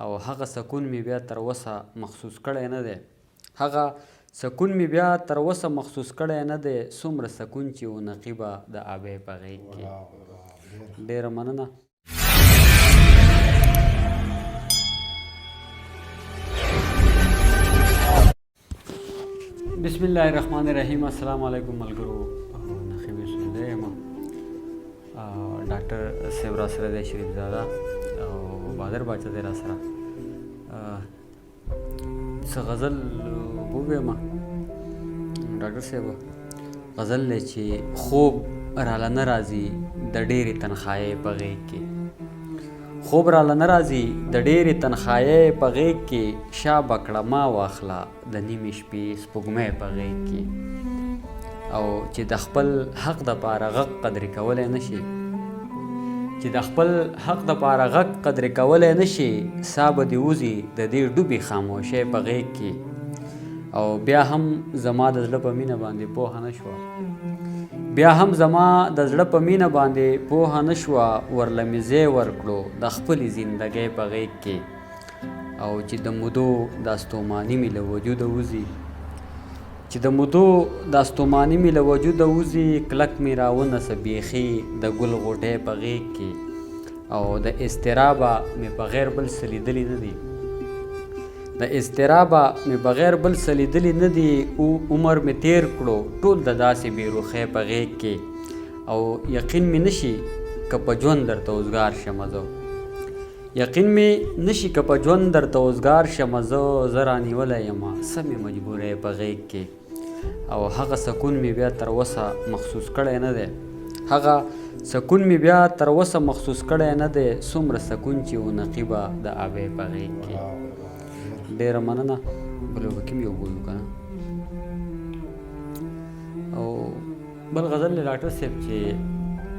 او هغه سکون مې بیا تر اوسه محسوس کړی نه دی. هغه سکون مې بیا تر اوسه محسوس کړی نه دی، څومره سکون چې و نقیبه د ابۍ په غېږ کې. ډېره مننه. بسم الله الرحمن الرحیم. السلام علیکم ملګرو. نقیب یوسفزی یم. ډاکټر صاحب را سره دی، شریف زاده او بهادر باچا دی را سره. څه غزل وویمه ډاکټر صاحب؟ غزل دی چې خوب راله نه راځي د ډېرې تنخایۍ په غېږ کې. خوب راله نه راځي د ډېرې تنخایۍ په غېږ کې، شا بکړه ما واخله د نیمې شپې سپوږمۍ په غېږ کې. او چې د خپل حق دپاره غږ قدرې کولی نه شي، چې د خپل حق دپاره غږ قدرې کولی نه شي، سا به دې وځي د دې ډوبې خاموشۍ په غېږ کې. او بیا هم زما د زړه په مینه باندې پوهه نه شوه، بیا هم زما د زړه په مینه باندې پوهه نه شوه، ورله مې ځای ورکړو د خپلې زندګۍ په غېږ کې. او چې د مودو دا ستوماني مې له وجوده وځي، چې د مودو دا ستوماني مې له وجوده وځي، کلک مې راونسه بیخي د ګل غوټۍ په غېږ کې. او د اضطرابه مې بغیر بل څه لیدلي نه دي، د اضطرابه مې بغیر بل څه لیدلي نه دي. عمر مې تیر کړو ټول د داسې بېروخۍ په غېږ کې. او یقین مې نشي که په ژوند درته اوزګار شمه زه، یقین مې نشي که په ژوند درته اوزګار شمه زه رانیولی یمه سمې مجبورۍ په غېږ کې. او هغه سکون مې بیا تر اوسه محسوس کړی نه دی، هغه سکون مې بیا تر اوسه محسوس کړی نه دی، څومره سکون چې و نقیبه د ابۍ په غېږ کې. ډېره مننه. بل وکیم یو بولو که نه. او بل غزل دی ډاکټر صاحب چې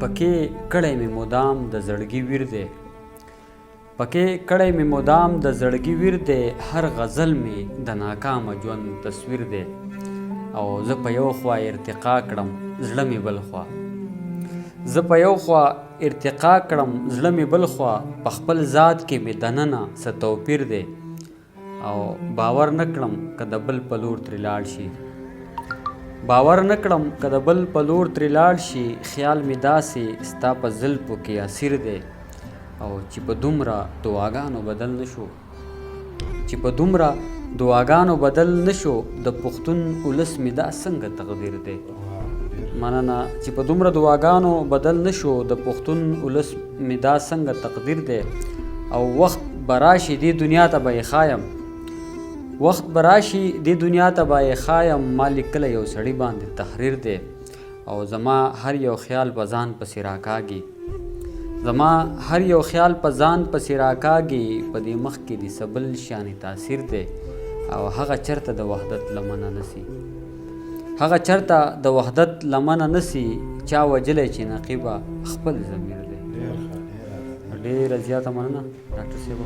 پکې کړی مې مدام د زړګي ویر دی، پکې کړی مې مدام د زړګي ویر دی، هر غزل مې د ناکامه ژوند تصویر دی. او زه په یو خوا ارتقا کړم زړه مې بل خوا، زه په یو خوا ارتقا کړم زړه مې بل خوا، په خپل ذات کې مې دننه څه توپیر دی. او باور نه کړم که د بل په لور ترې لاړ شي، باور نه کړم که د بل په لور ترې لاړ شي، خیال مې داسې ستا په زلفو کې اسیر دی. او چې په دومره دعاګانو بدل نه شو، چې په دومره دعاګانو بدل نه شو، د پښتون ولس مې دا څنګه تقدیر دی. مننه. چې په دومره دعاګانو بدل نه شو، د پښتون ولس مې دا څنګه تقدیر دی. او وخت به راشي دې دنیا ته به یې ښایم، وخت به راشي دې دنیا ته به یې ښایم، ما لیکلی یو سړي باندې تحریر دی. او زما هر یو خیال په ځان پسې راکاږي، زما هر یو خیال په ځان پسې راکاږي، په دې مخ کې د څه بل شانې تاثیر دی. او هغه چرته د وحدت لمنه نسی، هغه چرته د وحدت لمنه نسی، چا وجلی چې نقیبه خپل ضمیر دی. ډېره زیاته مننه ډاکټر صاحب.